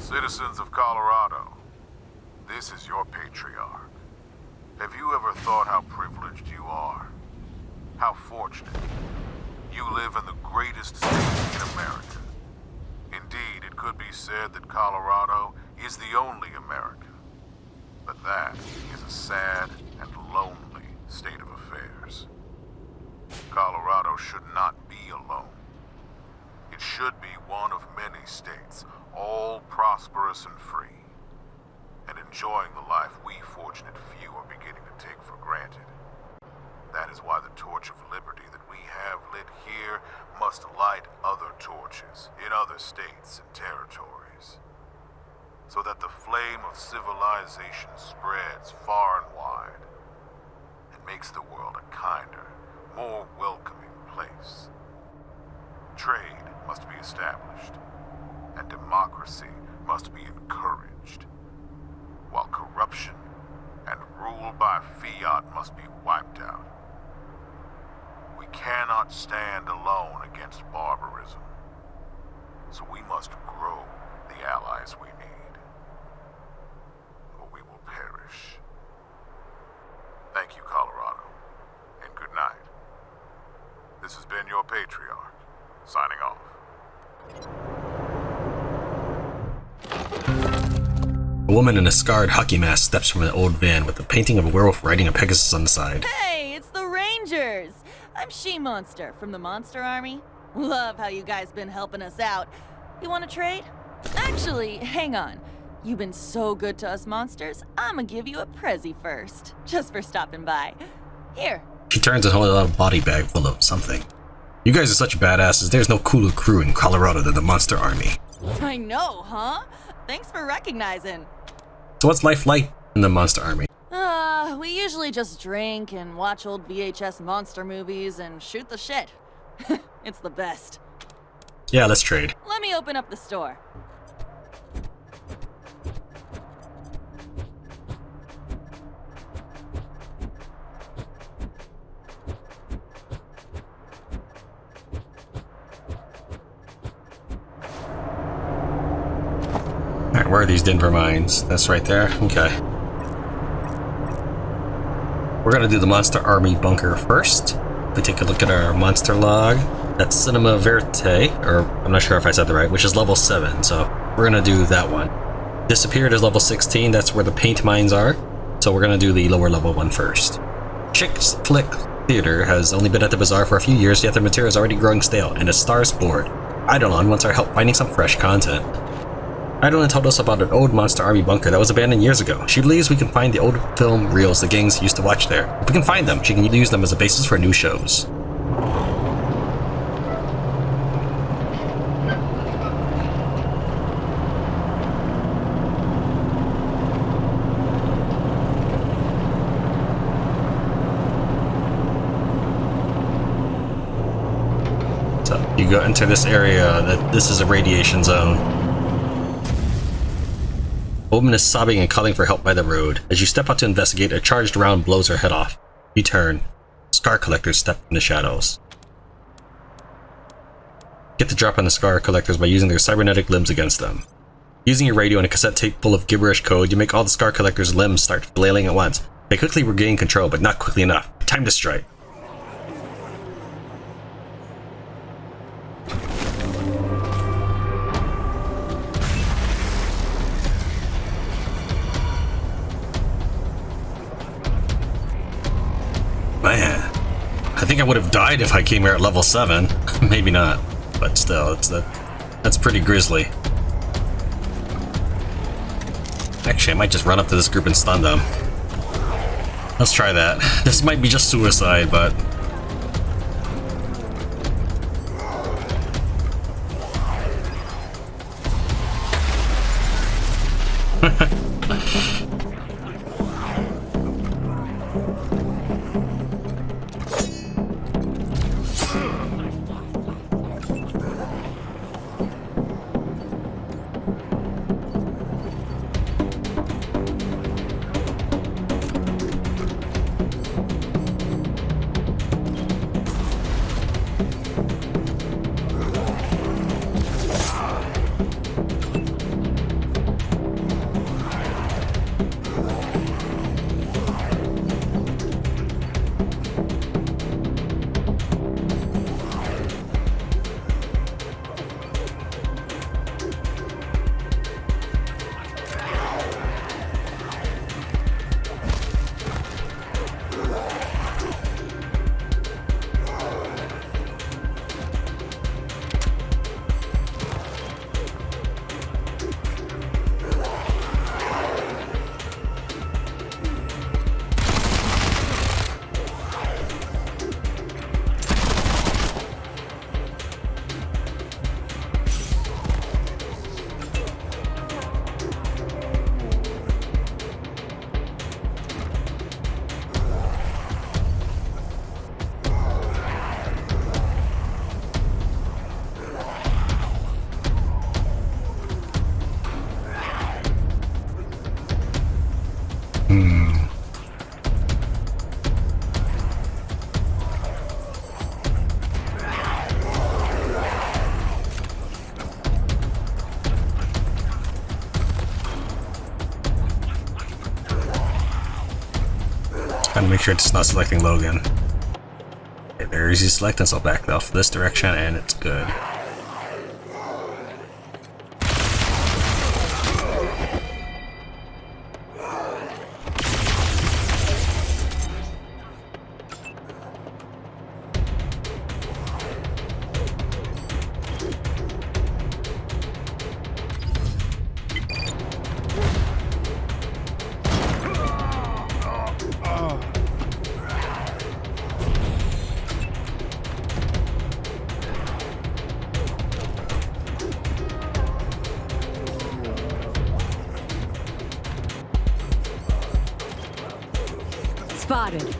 Citizens of Colorado, this is your Patriarch. Have you ever thought how privileged you are? How fortunate. You live in the greatest state in America. Indeed, it could be said that Colorado is the only America. But that is a sad and lonely state of affairs. Colorado should not be alone. It should be one of many states, all prosperous and free, and enjoying the life we fortunate few are beginning to take for granted. That is why the torch of liberty that we have lit here must light other torches in other states and territories, so that the flame of civilization spreads far and wide and makes the world a kinder, more welcoming place. Trade must be established, and democracy must be encouraged, while corruption and rule by fiat must be wiped out. We cannot stand alone against barbarism, so we must grow the allies we need, or we will perish. Thank you, Colorado, and good night. This has been your Patriarch, signing off. A woman in a scarred hockey mask steps from an old van with a painting of a werewolf riding a Pegasus on the side. Hey, it's the Rangers! I'm She-Monster from the Monster Army. Love how you guys been helping us out. You want to trade? Actually, hang on. You've been so good to us monsters, I'ma give you a Prezi first, just for stopping by. Here. She turns and holds out a body bag full of something. You guys are such badasses, there's no cooler crew in Colorado than the Monster Army. I know, huh? Thanks for recognizing. So what's life like in the Monster Army? We usually just drink and watch old VHS monster movies and shoot the shit. It's the best. Yeah, let's trade. Let me open up the store. Alright, where are these Denver mines? That's right there? Okay. We're gonna do the Monster Army bunker first. We take a look at our monster log. That's Cinema Verte, or I'm not sure if I said that right, which is level 7, so we're gonna do that one. Disappeared is level 16, that's where the paint mines are, so we're gonna do the lower level one first. Chick's Flick Theater has only been at the bazaar for a few years, yet their material is already growing stale, and a star's bored. Eidolon wants our help finding some fresh content. Eidolon told us about an old Monster Army bunker that was abandoned years ago. She believes we can find the old film reels the gangs used to watch there. If we can find them, she can use them as a basis for new shows. So you go into this area, this is a radiation zone. A woman is sobbing and calling for help by the road. As you step out to investigate, a charged round blows her head off. You turn. Scar collectors step in the shadows. Get the drop on the scar collectors by using their cybernetic limbs against them. Using your radio and a cassette tape full of gibberish code, you make all the scar collectors' limbs start flailing at once. They quickly regain control, but not quickly enough. Time to strike. Man, I think I would have died if I came here at level 7. Maybe not, but still, that's pretty grisly. Actually, I might just run up to this group and stun them. Let's try that. This might be just suicide, but... want to make sure it's not selecting Logan. Okay, very easy to select, and so I'll back off this direction, and it's good. Spotted.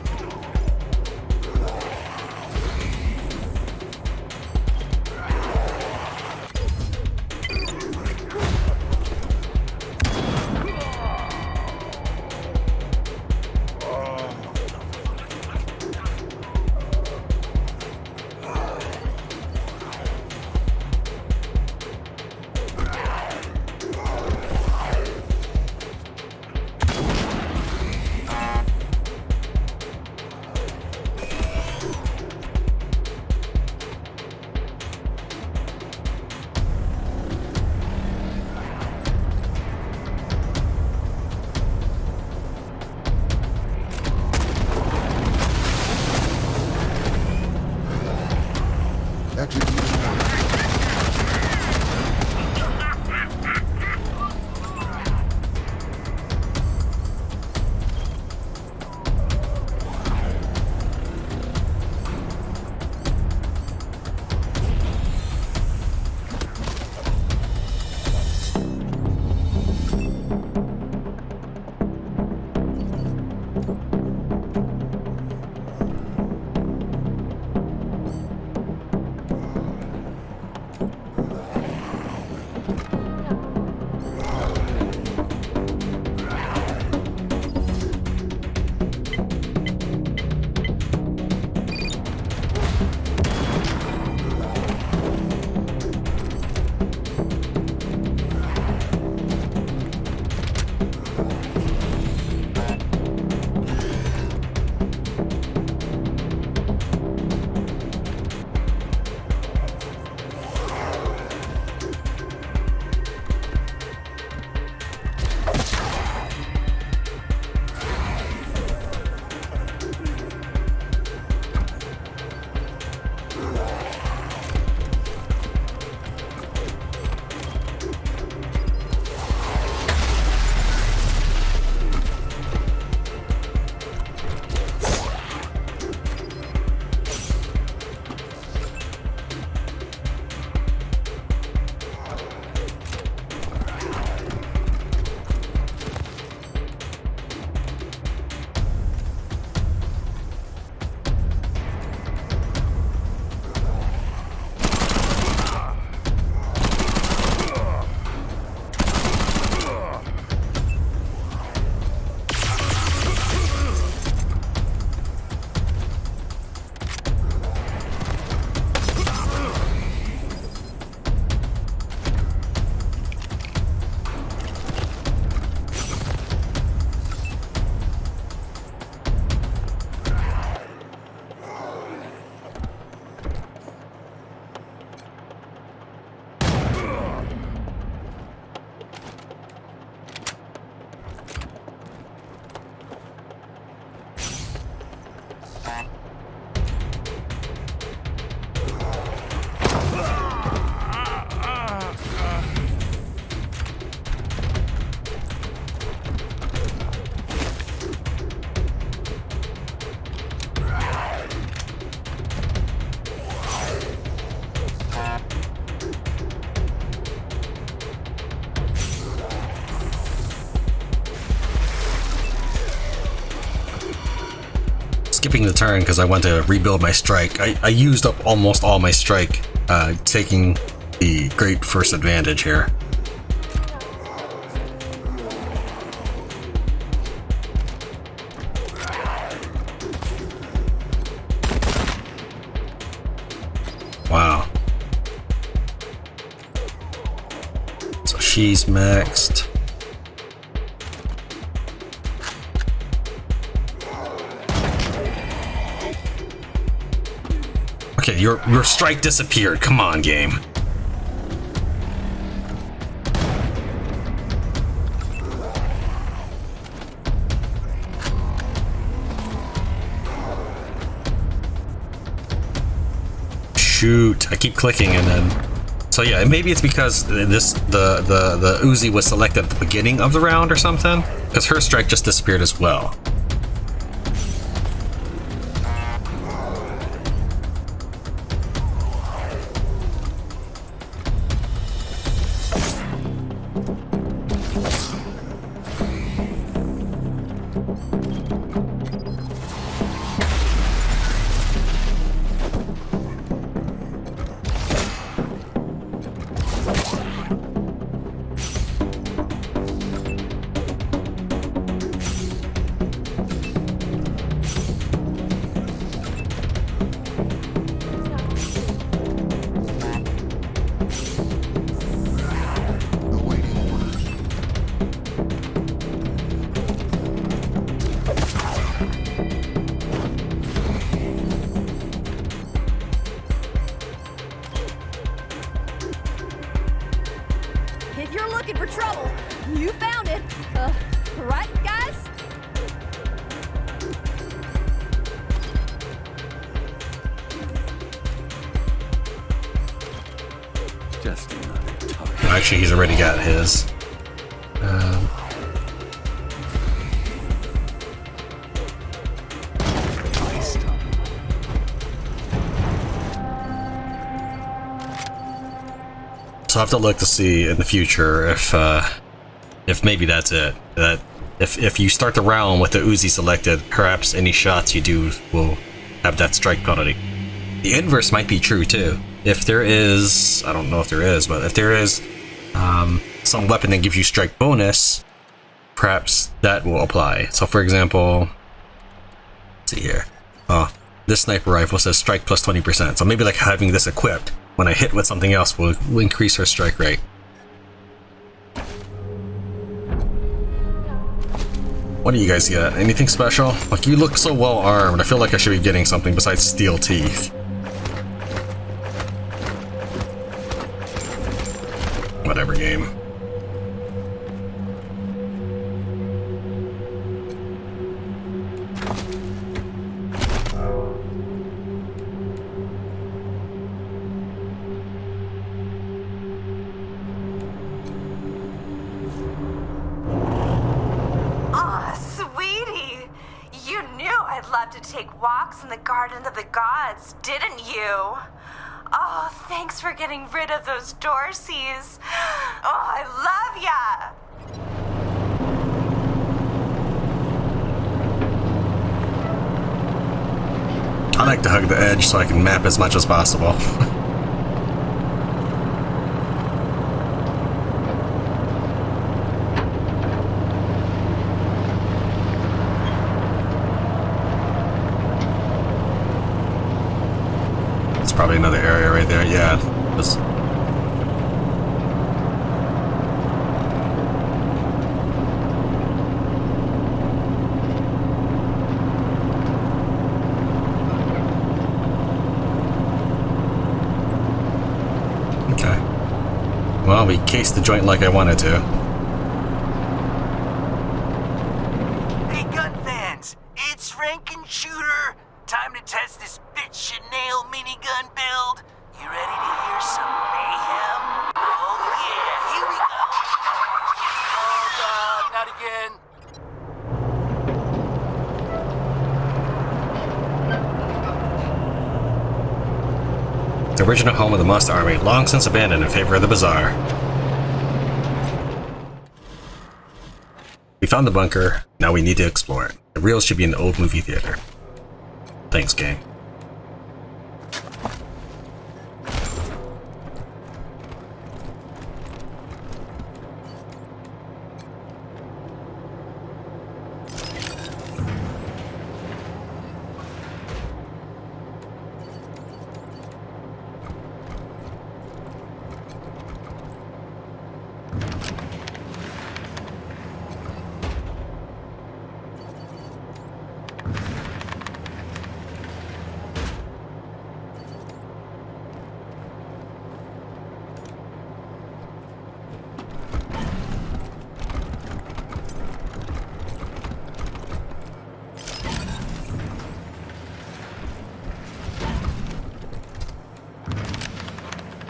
Skipping the turn because I want to rebuild my strike. I used up almost all my strike, taking the great first advantage here. Wow. So she's maxed. did. Your strike disappeared. Come on, game. Shoot, I keep clicking and then... So yeah, maybe it's because the Uzi was selected at the beginning of the round or something, because her strike just disappeared as well. If you're looking for trouble, you found it. Right, guys? Just another target. Actually, he's already got his. So I have to look to see in the future if maybe that's it. That if you start the round with the Uzi selected, perhaps any shots you do will have that strike penalty. The inverse might be true too. If there is, I don't know if there is, but if there is some weapon that gives you strike bonus, perhaps that will apply. So for example, let's see here. This sniper rifle says strike plus 20%. So maybe like having this equipped, when I hit with something else, will increase her strike rate. What do you guys get? Anything special? Like, you look so well armed. I feel like I should be getting something besides steel teeth. Whatever, game. To take walks in the Garden of the Gods, didn't you? Oh, thanks for getting rid of those Dorseys. Oh, I love ya! I like to hug the edge so I can map as much as possible. Probably another area right there. Yeah. Just... Okay. Well, we cased the joint like I wanted to. Hey, gun fans! It's Rankin Shooter! Time to test this bitch Chanel minigun build. You ready to hear some mayhem? Oh yeah, here we go. Oh god, not again. The original home of the Monster Army, long since abandoned in favor of the Bazaar. We found the bunker, now we need to explore it. The reels should be in the old movie theater. Thanks, gang.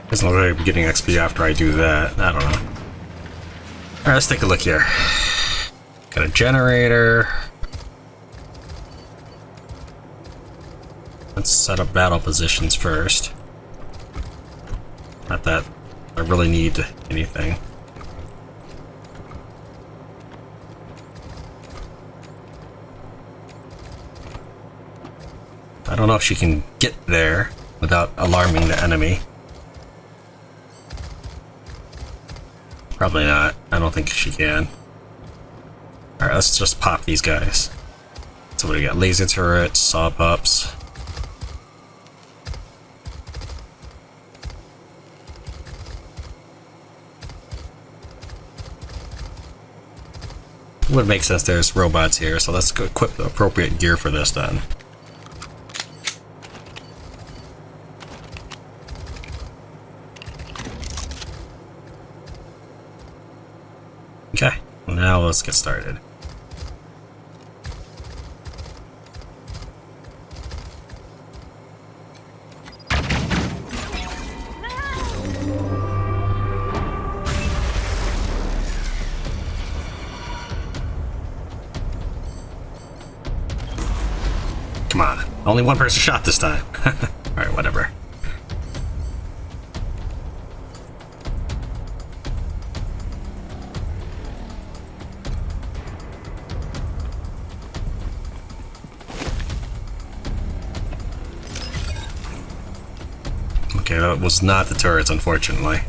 Doesn't look like I'm getting XP after I do that. I don't know. Alright, let's take a look here. Got a generator. Let's set up battle positions first. Not that I really need anything. I don't know if she can get there without alarming the enemy. Probably not. I don't think she can. Alright, let's just pop these guys. So what do we got? Laser turrets, saw pups. Would make sense, there's robots here, so let's go equip the appropriate gear for this then. Okay, now let's get started. Come on, only one person shot this time. Alright, whatever. Okay, that was not the turrets, unfortunately.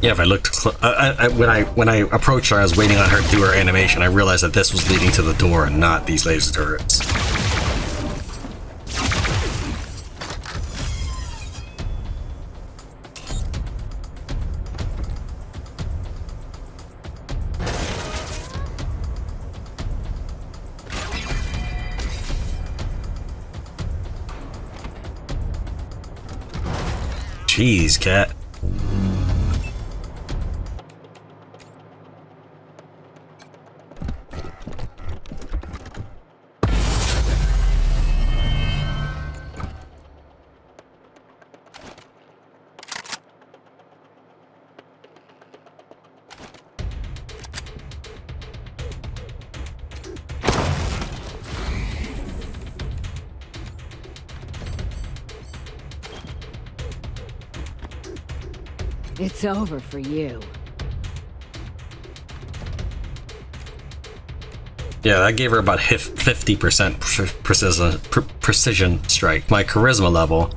Yeah, if I looked when I approached her, I was waiting on her to do her animation. I realized that this was leading to the door and not these laser turrets. Jeez, cat. It's over for you. Yeah, that gave her about 50% precision strike. My charisma level.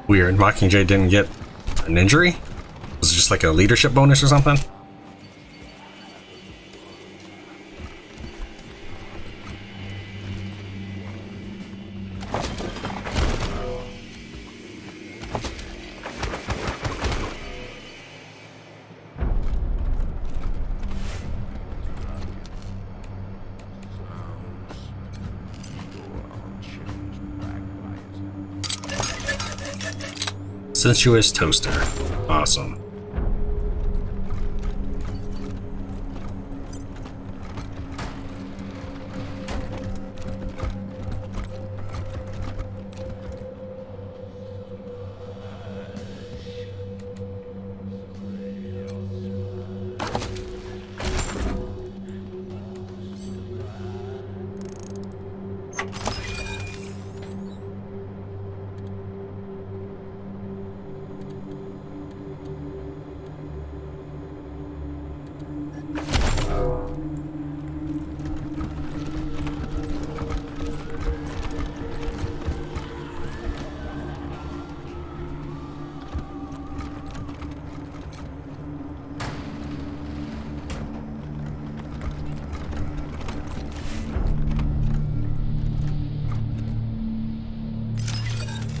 Weird. Mockingjay didn't get an injury? Was it just like a leadership bonus or something? Sensuous toaster. Awesome.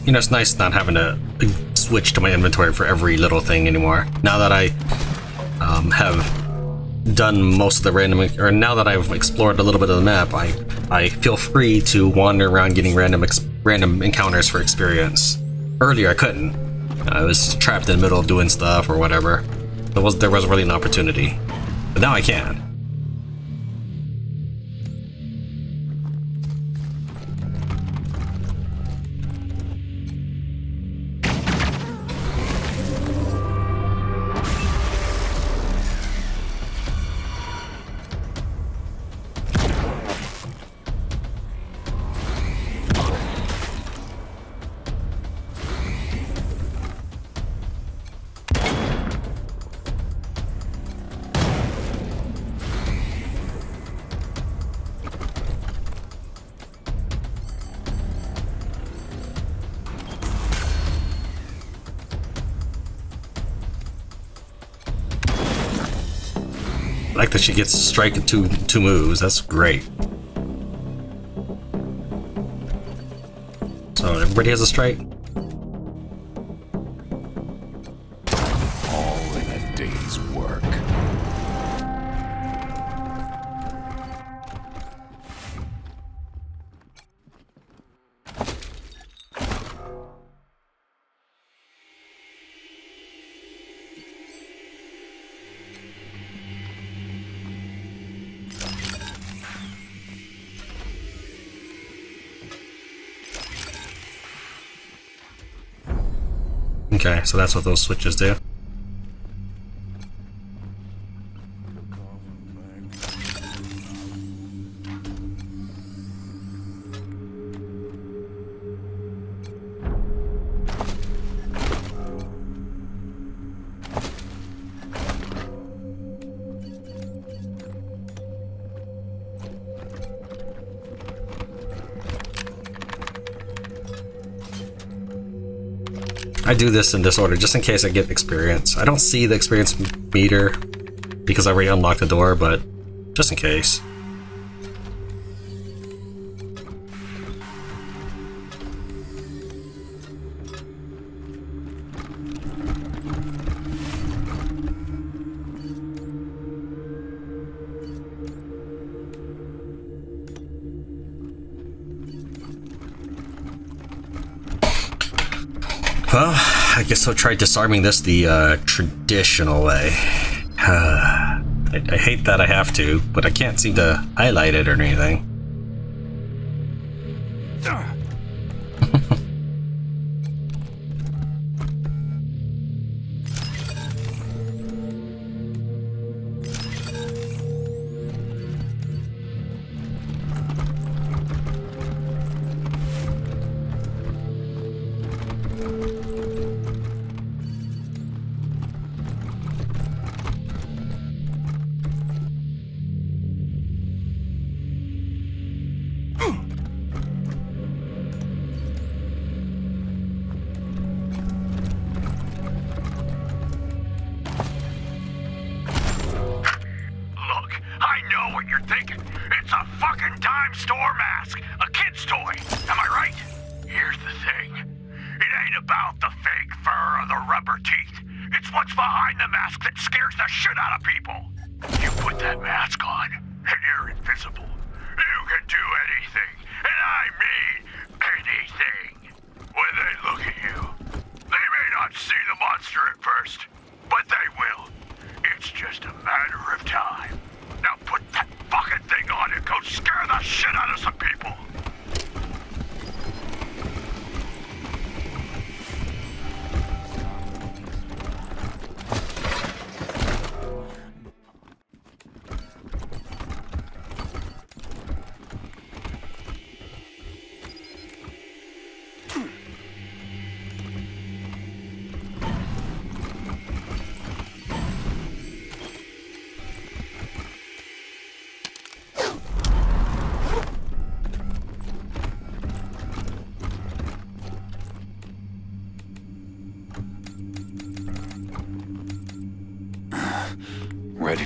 You know, it's nice not having to switch to my inventory for every little thing anymore. Now that I have done most of the random, or now that I've explored a little bit of the map, I feel free to wander around getting random encounters for experience. Earlier I couldn't. I was trapped in the middle of doing stuff or whatever. There wasn't really an opportunity, but now I can. I like that she gets strike in two moves. That's great. So everybody has a strike? All in a day's work. Okay, so that's what those switches do. I do this in this order just in case I get experience. I don't see the experience meter because I already unlocked the door, but just in case. Well, I guess I'll try disarming this the traditional way. I hate that I have to, but I can't seem to highlight it or anything.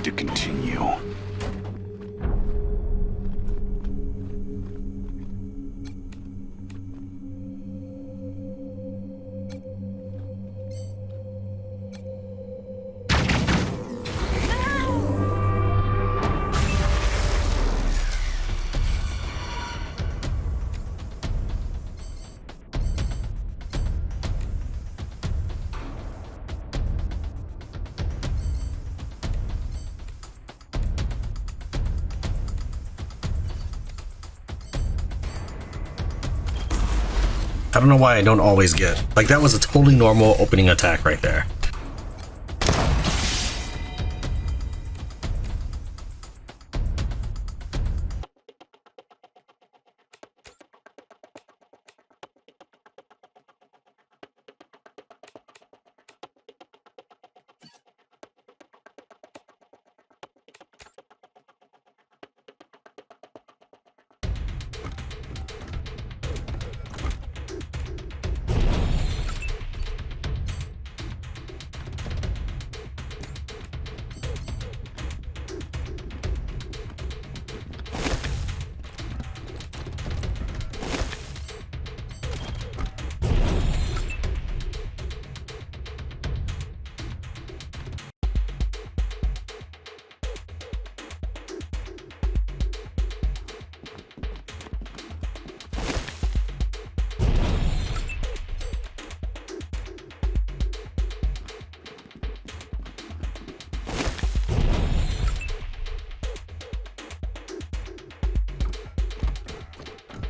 to continue. I don't know why I don't always get. Like, that was a totally normal opening attack right there.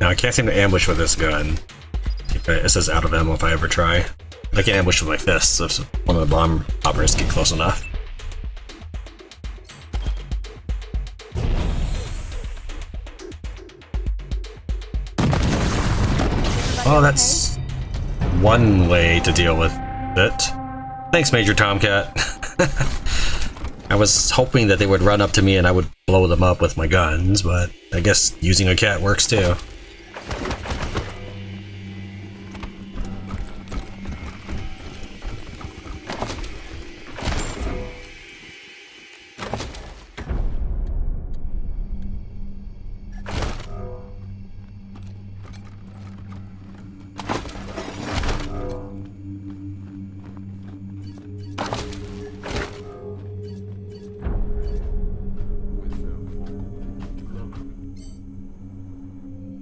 Now, I can't seem to ambush with this gun. It says out of ammo if I ever try. I can ambush with my fists if one of the bomb poppers get close enough. Oh, that's one way to deal with it. Thanks, Major Tomcat. I was hoping that they would run up to me and I would blow them up with my guns, but I guess using a cat works too.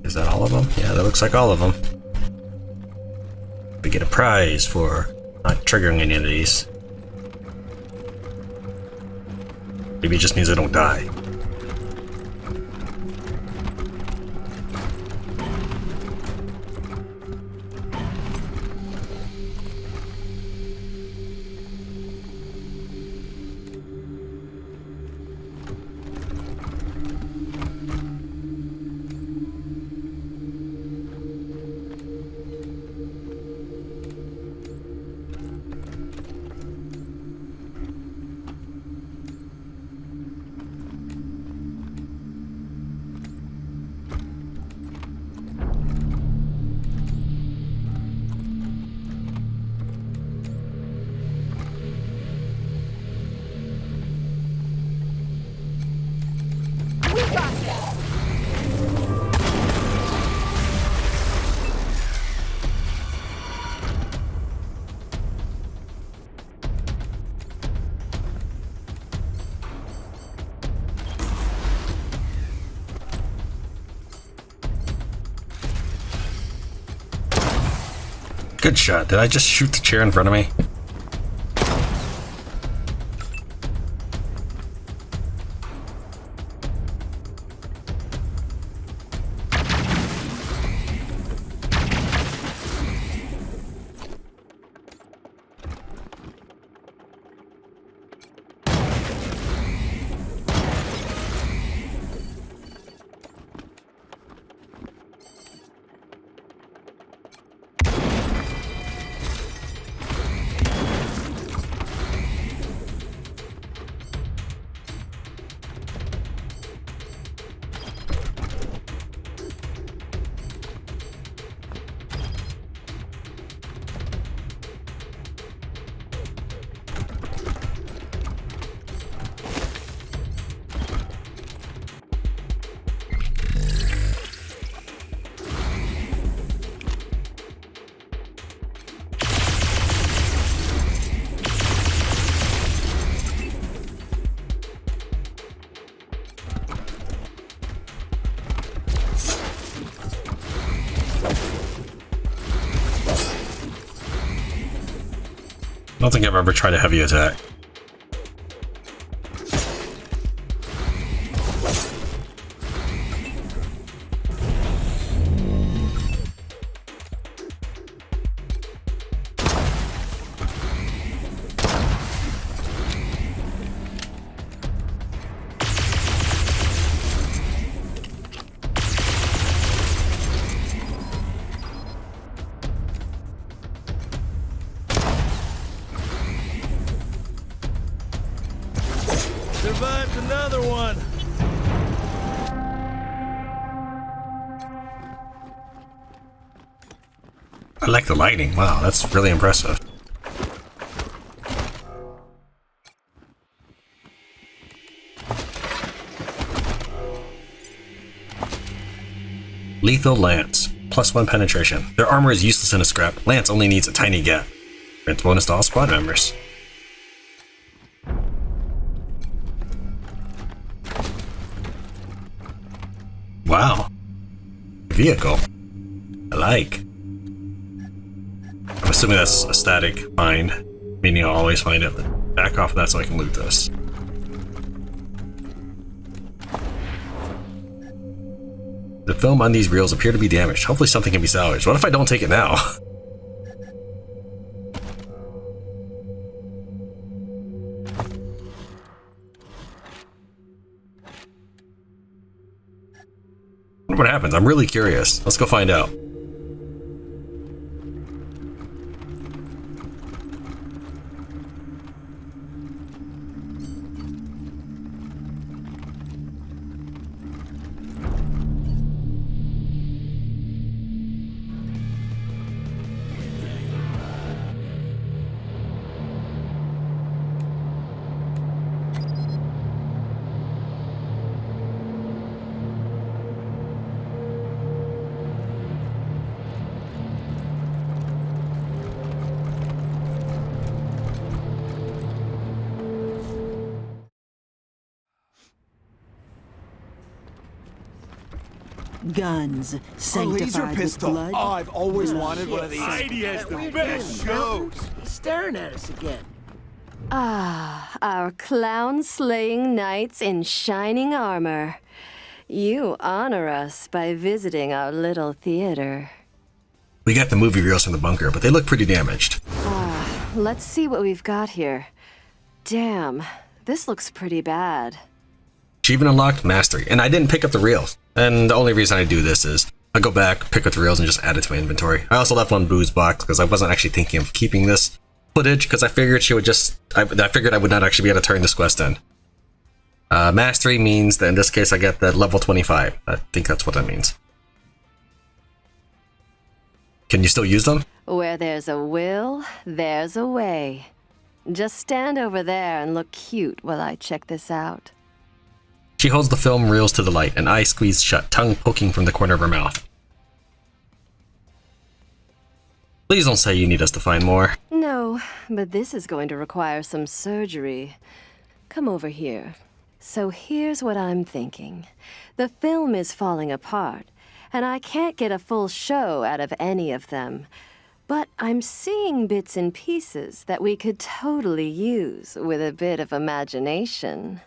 Is that all of them? Yeah, that looks like all of them. We get a prize for not triggering any of these. Maybe it just means I don't die. Good shot. Did I just shoot the chair in front of me? don't think I've ever tried a heavy attack. Survived another one. I like the lighting. Wow, that's really impressive. Lethal Lance. +1 penetration. Their armor is useless in a scrap. Lance only needs a tiny gap. Grants bonus to all squad members. Wow. Vehicle. I like. I'm assuming that's a static find, meaning I'll always find it. Back off of that so I can loot this. The film on these reels appear to be damaged. Hopefully something can be salvaged. What if I don't take it now? I wonder what happens. I'm really curious. Let's go find out. Guns, A sanctified laser with pistol. blood. Oh, I've always wanted one of these. Heidi has the best shows. He's staring at us again. Ah, our clown-slaying knights in shining armor. You honor us by visiting our little theater. We got the movie reels from the bunker, but they look pretty damaged. Let's see what we've got here. Damn, this looks pretty bad. She even unlocked Mastery, and I didn't pick up the reels. And the only reason I do this is I go back, pick up the reels, and just add it to my inventory. I also left one booze box because I wasn't actually thinking of keeping this footage because I figured she would just. I figured I would not actually be able to turn this quest in. Mastery means that in this case I get that level 25. I think that's what that means. Can you still use them? Where there's a will, there's a way. Just stand over there and look cute while I check this out. She holds the film reels to the light, and eyes squeezed shut, tongue poking from the corner of her mouth. Please don't say you need us to find more. No, but this is going to require some surgery. Come over here. So here's what I'm thinking. The film is falling apart, and I can't get a full show out of any of them. But I'm seeing bits and pieces that we could totally use with a bit of imagination.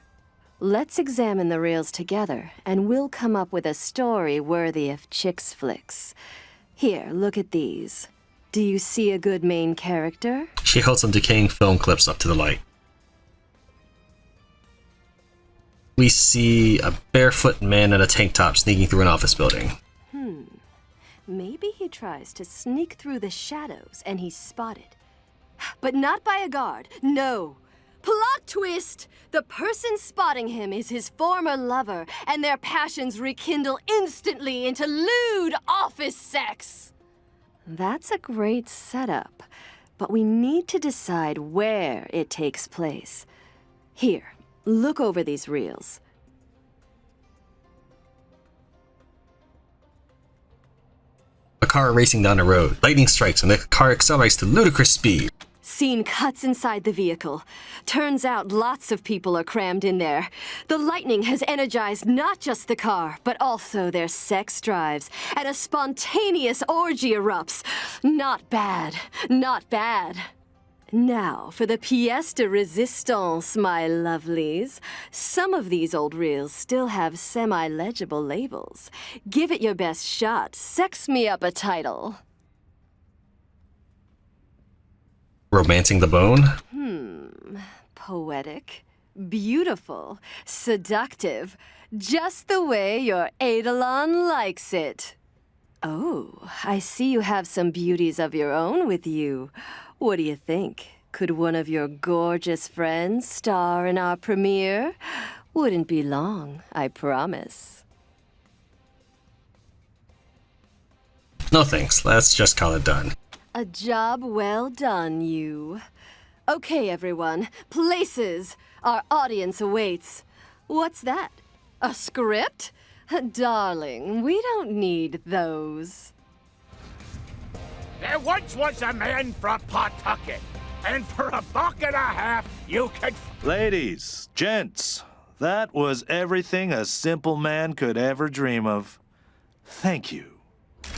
Let's examine the reels together, and we'll come up with a story worthy of Chicks Flicks. Here, look at these. Do you see a good main character? She held some decaying film clips up to the light. We see a barefoot man in a tank top sneaking through an office building. Maybe he tries to sneak through the shadows and he's spotted. But not by a guard, no. Plot twist! The person spotting him is his former lover, and their passions rekindle instantly into lewd office sex. That's a great setup, but we need to decide where it takes place. Here, look over these reels. A car racing down a road. Lightning strikes and the car accelerates to ludicrous speed. Scene cuts inside the vehicle. Turns out lots of people are crammed in there. The lightning has energized not just the car, but also their sex drives, and a spontaneous orgy erupts. Not bad. Not bad. Now, for the pièce de résistance, my lovelies. Some of these old reels still have semi-legible labels. Give it your best shot. Sex me up a title. Romancing the Bone? Poetic, beautiful, seductive, just the way your Eidolon likes it. Oh, I see you have some beauties of your own with you. What do you think? Could one of your gorgeous friends star in our premiere? Wouldn't be long, I promise. No thanks, let's just call it done. A job well done, you. Okay, everyone. Places. Our audience awaits. What's that? A script? Darling, we don't need those. There once was a man from Pawtucket, and for $1.50 you could... Ladies, gents, that was everything a simple man could ever dream of. Thank you.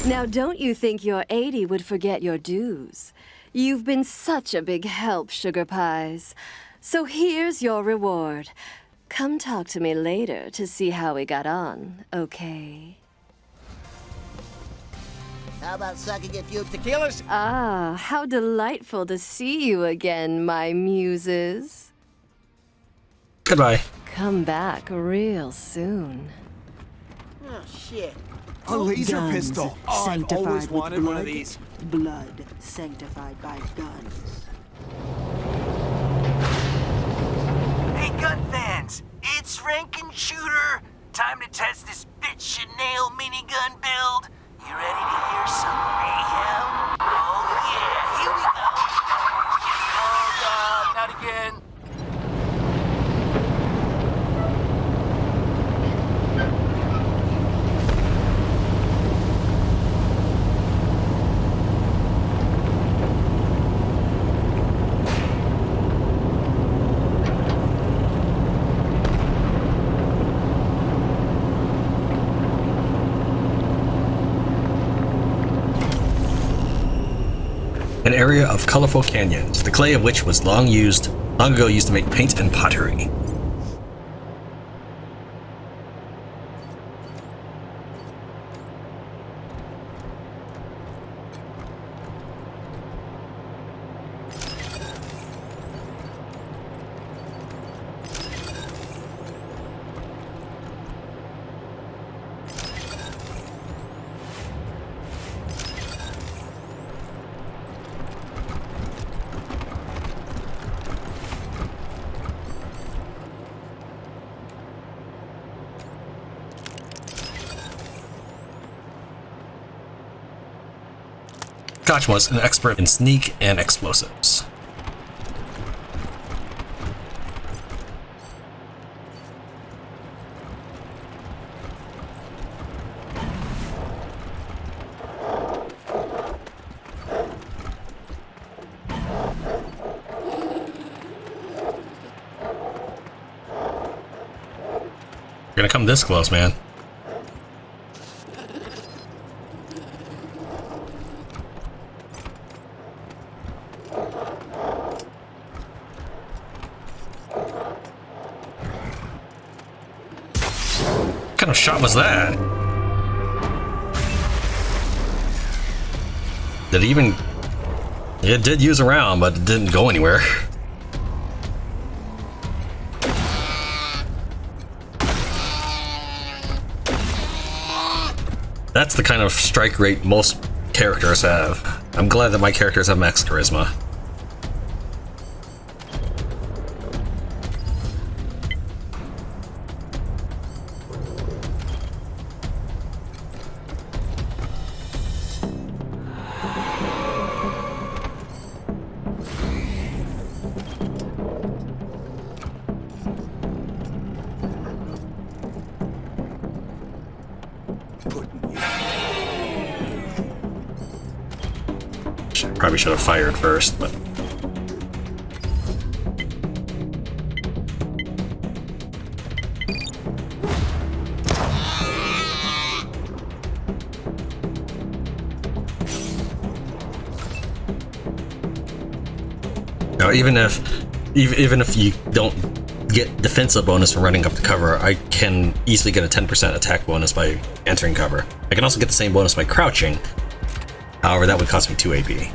Now, don't you think your 80 would forget your dues? You've been such a big help, Sugar Pies. So here's your reward. Come talk to me later to see how we got on, okay? How about sucking a few tequilas? Ah, how delightful to see you again, my muses. Goodbye. Come back real soon. Oh, shit. A laser Guns pistol. Oh, I've sanctified always with wanted one of blood. these. Blood sanctified by guns. Hey, gun fans, it's Rankin Shooter. Time to test this bitch Chanel minigun build. You ready to hear some mayhem? Oh yeah, here we go. Oh god, not again. An area of colorful canyons, the clay of which was long ago used to make paint and pottery. Koch was an expert in sneak and explosives. You're gonna come this close, man. What kind of shot was that? Did it even... It did use a round, but it didn't go anywhere. That's the kind of strike rate most characters have. I'm glad that my characters have max charisma. Probably should have fired first, but... So even if you don't get defensive bonus from running up to cover, I can easily get a 10% attack bonus by entering cover. I can also get the same bonus by crouching. However, that would cost me 2 AP.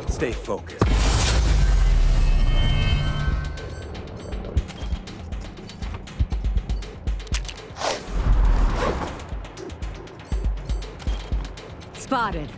Stay focused. Spotted.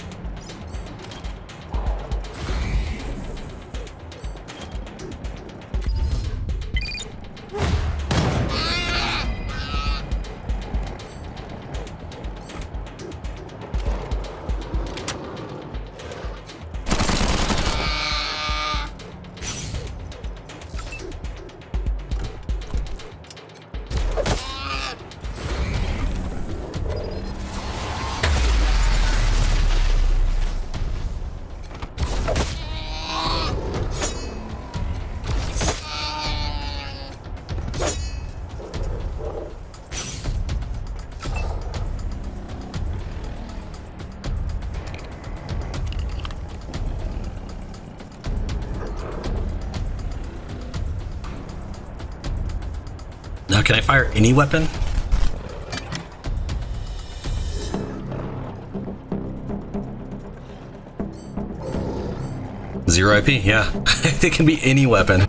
Now, can I fire any weapon? Zero IP, yeah. It can be any weapon.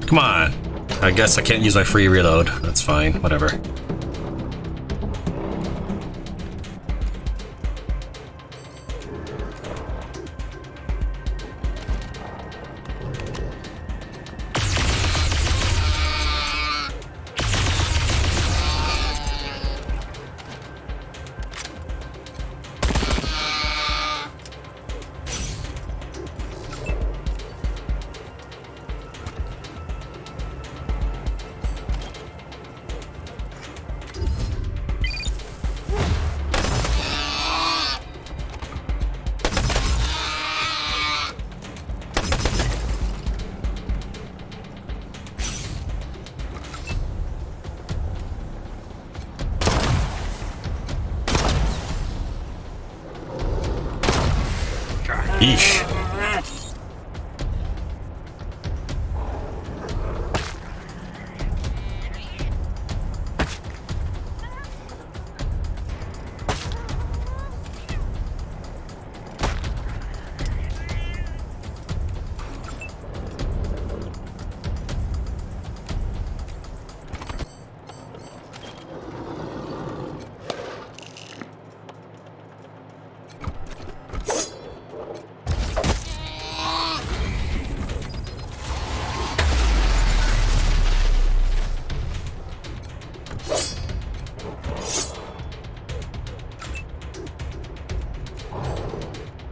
Come on. I guess I can't use my free reload. That's fine. Whatever. Yeesh.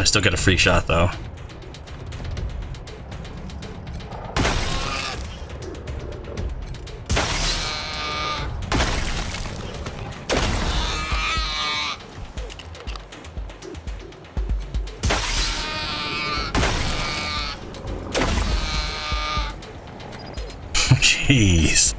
I still get a free shot though. Jeez.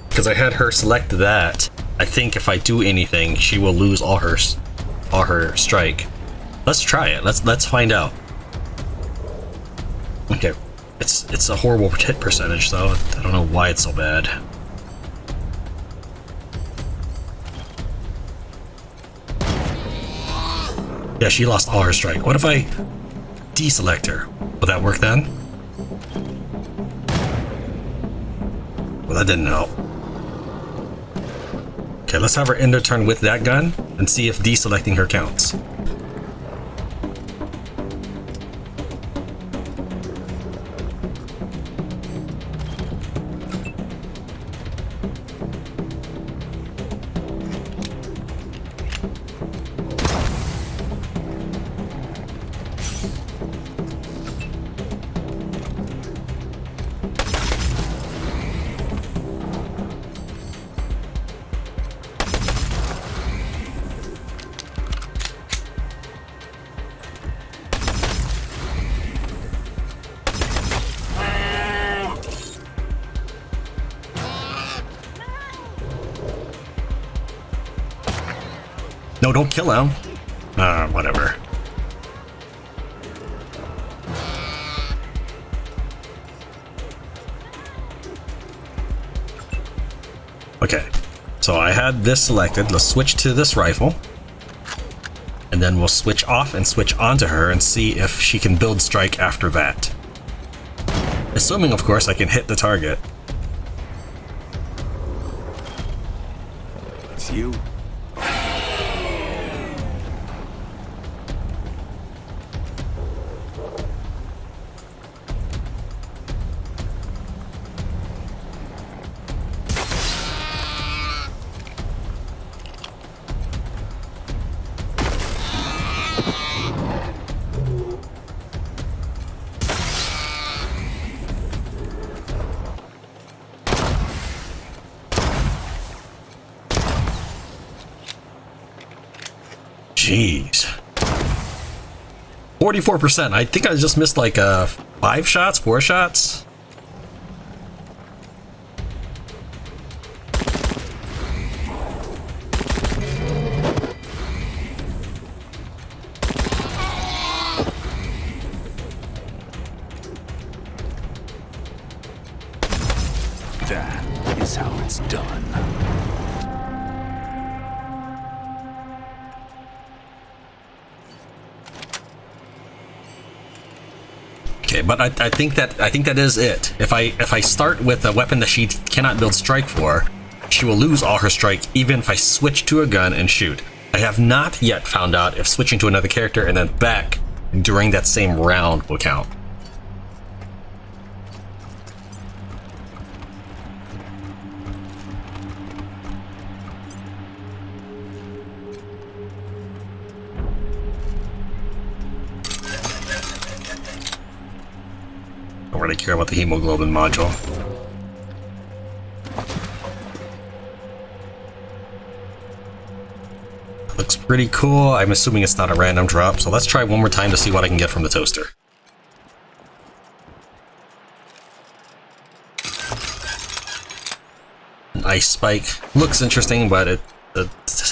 Because I had her select that. I think if I do anything, she will lose all her strike. Let's try it. Let's find out. Okay, it's a horrible hit percentage though. I don't know why it's so bad. Yeah, she lost all her strike. What if I deselect her? Will that work then? Well, that didn't help. Okay, let's have her end her turn with that gun and see if deselecting her counts. No, don't kill him. Whatever. Okay, so I had this selected. Let's switch to this rifle. And then we'll switch off and switch onto her and see if she can build strike after that. Assuming, of course, I can hit the target. It's you. Jeez. 44%. I think I just missed like 5 shots, 4 shots. That is how it's done. Okay, but I think that is it. If I start with a weapon that she cannot build strike for, she will lose all her strike even if I switch to a gun and shoot. I have not yet found out if switching to another character and then back during that same round will count. Don't really care about the hemoglobin module. Looks pretty cool. I'm assuming it's not a random drop, so let's try one more time to see what I can get from the toaster. An ice spike. Looks interesting, but it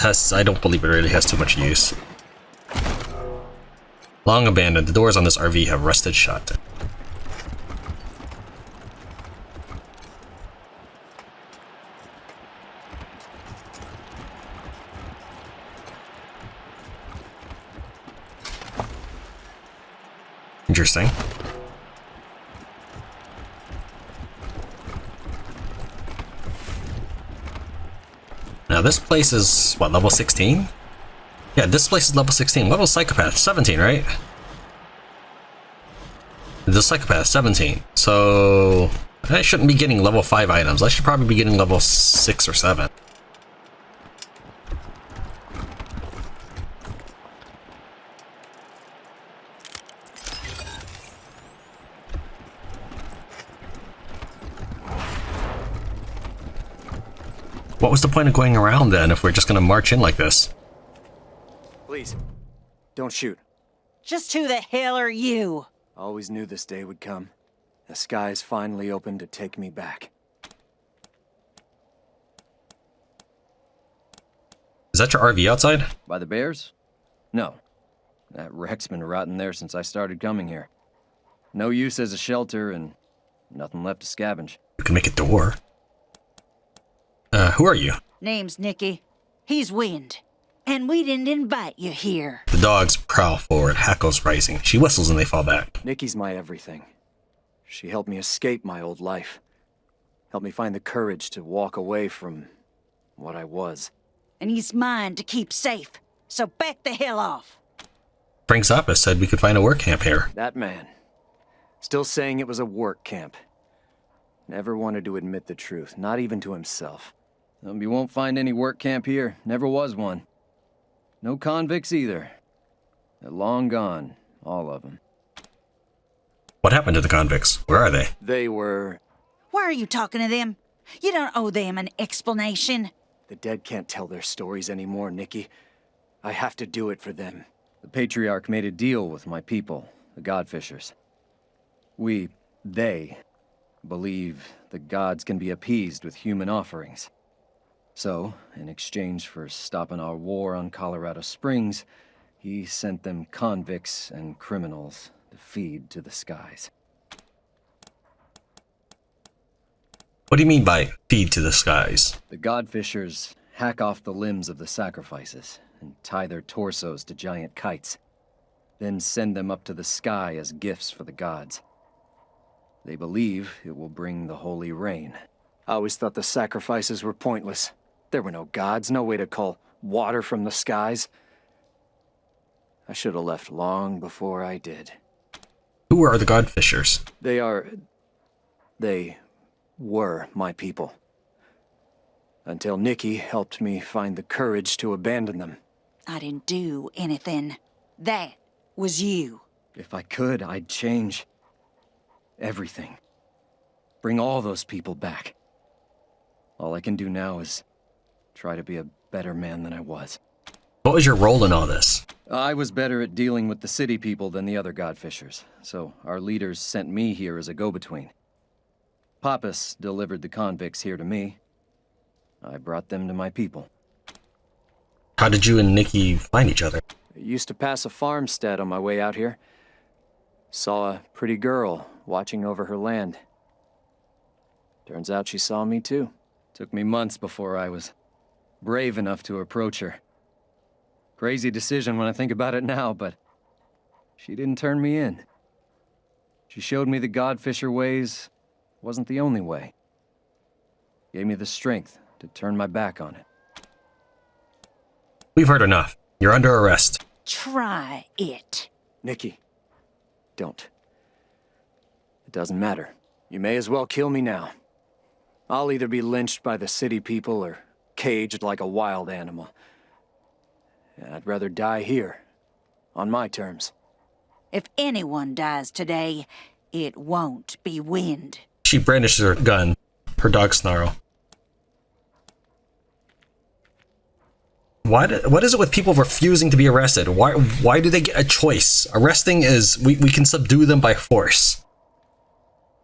has, I don't believe it really has too much use. Long abandoned. The doors on this RV have rusted shut. Interesting. Now this place is, what, level 16? Yeah, this place is level 16. Level Psychopath, 17, right? The Psychopath, 17. So I shouldn't be getting level 5 items. I should probably be getting level 6 or 7. What was the point of going around then if we're just gonna march in like this? Please, don't shoot. Just who the hell are you? Always knew this day would come. The skies finally opened to take me back. Is that your RV outside? By the bears? No. That wreck's been rotting there since I started coming here. No use as a shelter and nothing left to scavenge. You can make a door. Who are you? Name's Nicky. He's Wind. And we didn't invite you here. The dogs prowl forward, hackles rising. She whistles and they fall back. Nikki's my everything. She helped me escape my old life. Helped me find the courage to walk away from what I was. And he's mine to keep safe. So back the hell off. Frank Zappa said we could find a work camp here. That man. Still saying it was a work camp. Never wanted to admit the truth, not even to himself. You won't find any work camp here. Never was one. No convicts either. They're long gone, all of them. What happened to the convicts? Where are they? They were... Why are you talking to them? You don't owe them an explanation. The dead can't tell their stories anymore, Nicky. I have to do it for them. The Patriarch made a deal with my people, the Godfishers. They, believe the gods can be appeased with human offerings. So, in exchange for stopping our war on Colorado Springs, he sent them convicts and criminals to feed to the skies. What do you mean by feed to the skies? The Godfishers hack off the limbs of the sacrifices and tie their torsos to giant kites, then send them up to the sky as gifts for the gods. They believe it will bring the holy rain. I always thought the sacrifices were pointless. There were no gods, no way to call water from the skies. I should have left long before I did. Who are the Godfishers? They were my people. Until Nicky helped me find the courage to abandon them. I didn't do anything. That was you. If I could, I'd change everything. Bring all those people back. All I can do now is try to be a better man than I was. What was your role in all this? I was better at dealing with the city people than the other Godfishers, so our leaders sent me here as a go-between. Pappas delivered the convicts here to me. I brought them to my people. How did you and Nicky find each other? I used to pass a farmstead on my way out here. Saw a pretty girl watching over her land. Turns out she saw me too. Took me months before I was brave enough to approach her. Crazy decision when I think about it now, but she didn't turn me in. She showed me the Godfisher ways wasn't the only way. Gave me the strength to turn my back on it. We've heard enough. You're under arrest. Try it. Nicky, don't. It doesn't matter. You may as well kill me now. I'll either be lynched by the city people or caged like a wild animal. I'd rather die here, on my terms. If anyone dies today, it won't be Wind. She brandishes her gun. Her dog snarl. What is it with people refusing to be arrested? Why do they get a choice? Arresting is, we can subdue them by force.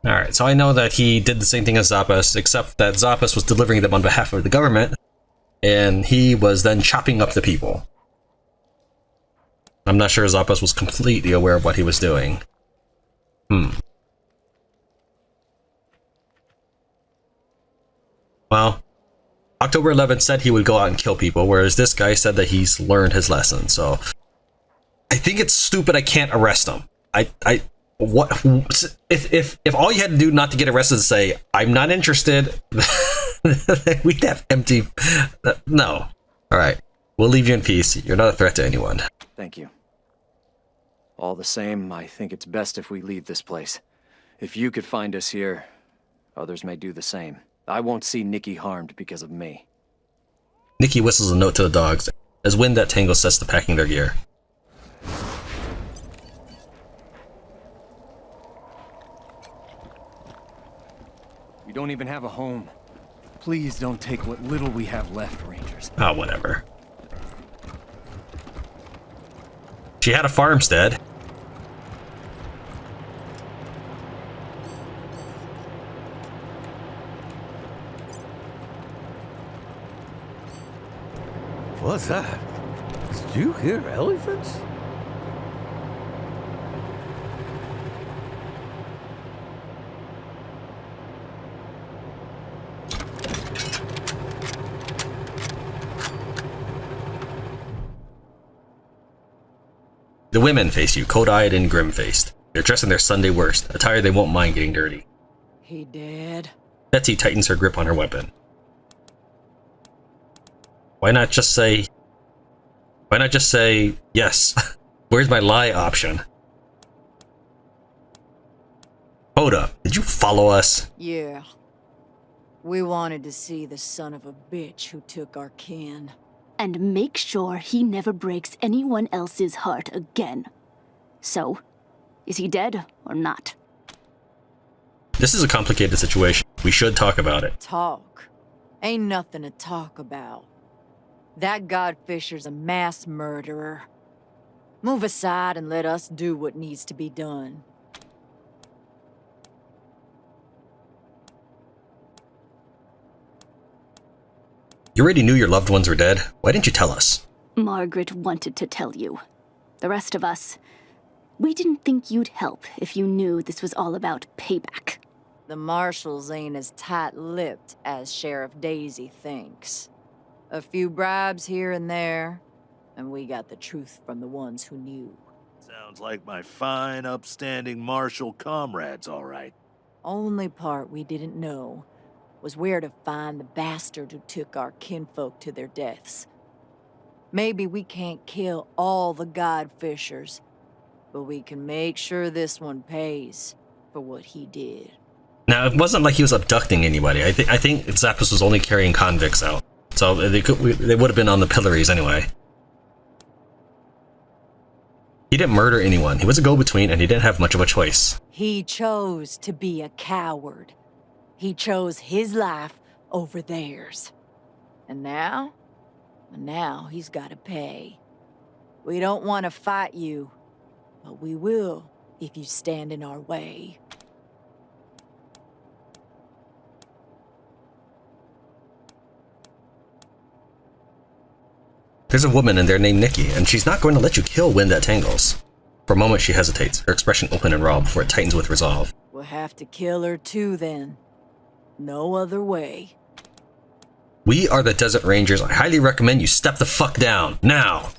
Alright, so I know that he did the same thing as Zappas, except that Zappas was delivering them on behalf of the government, and he was then chopping up the people. I'm not sure Zappas was completely aware of what he was doing. Well, October 11th said he would go out and kill people, whereas this guy said that he's learned his lesson, so... I think it's stupid I can't arrest him. What if all you had to do not to get arrested is say I'm not interested, we'd have empty. No. All right, we'll leave you in peace. You're not a threat to anyone. Thank you. All the same, I think it's best if we leave this place. If you could find us here, others may do the same. I won't see Nikki harmed because of me. Nikki whistles a note to the dogs as Wind that Tangle sets to packing their gear. We don't even have a home. Please don't take what little we have left, Rangers. Oh, whatever. She had a farmstead. What's that? Did you hear elephants? The women face you, cold-eyed and grim-faced. They're dressed in their Sunday worst, attire they won't mind getting dirty. He dead? Betsy tightens her grip on her weapon. Why not just say yes? Where's my lie option? Hold up, did you follow us? Yeah. We wanted to see the son of a bitch who took our kin. And make sure he never breaks anyone else's heart again. So, is he dead or not? This is a complicated situation. We should talk about it. Talk? Ain't nothing to talk about. That Godfisher's a mass murderer. Move aside and let us do what needs to be done. You already knew your loved ones were dead. Why didn't you tell us? Margaret wanted to tell you. The rest of us, we didn't think you'd help if you knew this was all about payback. The marshals ain't as tight-lipped as Sheriff Daisy thinks. A few bribes here and there, and we got the truth from the ones who knew. Sounds like my fine, upstanding marshal comrades, all right. Only part we didn't know was where to find the bastard who took our kinfolk to their deaths. Maybe we can't kill all the Godfishers, but we can make sure this one pays for what he did. Now, it wasn't like he was abducting anybody. I think Zappos was only carrying convicts out. So they would have been on the pillories anyway. He didn't murder anyone. He was a go-between, and he didn't have much of a choice. He chose to be a coward. He chose his life over theirs. And now he's got to pay. We don't want to fight you, but we will if you stand in our way. There's a woman in there named Nikki, and she's not going to let you kill Wind that Tangles. For a moment, she hesitates, her expression open and raw before it tightens with resolve. We'll have to kill her too, then. No other way. We are the Desert Rangers. I highly recommend you step the fuck down, now!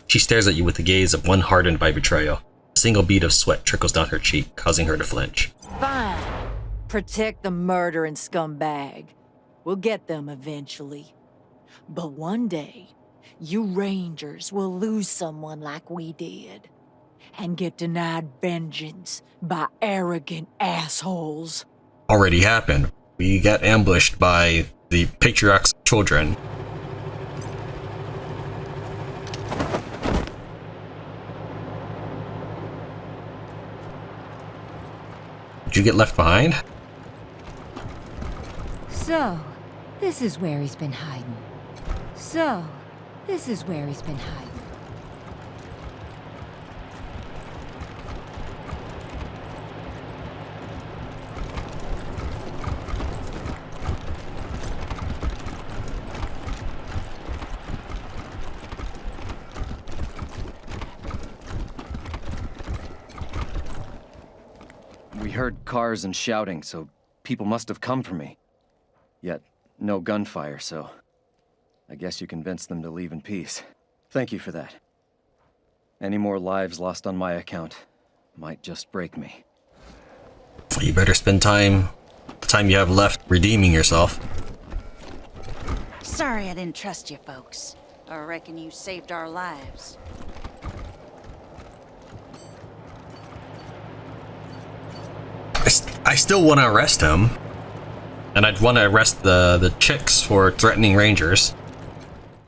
She stares at you with the gaze of one hardened by betrayal. A single bead of sweat trickles down her cheek, causing her to flinch. Fine. Protect the murdering scumbag. We'll get them eventually. But one day, you Rangers will lose someone like we did. And get denied vengeance by arrogant assholes. Already happened. We got ambushed by the Patriarch's children. Did you get left behind? So, this is where he's been hiding. So, this is where he's been hiding. We heard cars and shouting, so people must have come for me. Yet, no gunfire, so I guess you convinced them to leave in peace. Thank you for that. Any more lives lost on my account, might just break me. You better spend the time you have left redeeming yourself. Sorry I didn't trust you folks. I reckon you saved our lives. I still want to arrest him. And I'd want to arrest the chicks for threatening rangers.